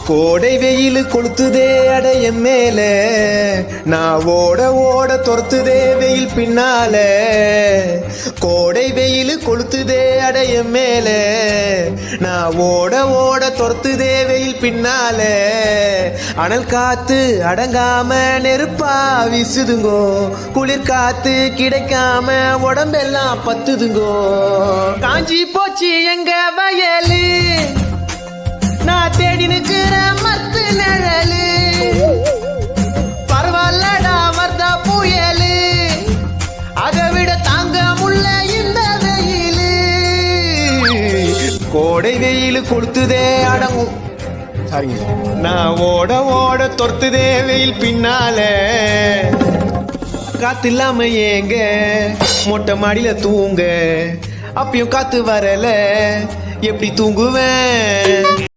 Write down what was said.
கோடை வெயில் கொளுத்துதே அடைய மேல நான் ஓட ஓட துரத்துதே வெயில் பின்னால கோடை வெயில் கொளுத்துதே அடைய மேல நான் ஓட ஓட துரத்துதே வெயில் பின்னால அனல் காத்து அடங்காம நெருப்பா வீசுதுங்கோ குளிர் காத்து கிடைக்காம உடம்பெல்லாம் பத்துதுங்கோ காஞ்சி போச்சு எங்க வயலு நான் தேடி நிக்கிற மத்து நிழலு பரவாயில்லடா வர்தா புயலு அதை விட தாங்க முள்ள இந்த வெயிலு கோடை வெயில் கொளுத்துதே அடங்கும் நான் ஓட ஓட தொர்த்துதே வெயில் பின்னால காத்து இல்லாம ஏங்க மொட்டை மாடியில தூங்க அப்பயும் காத்து வரல எப்படி தூங்குவேன்.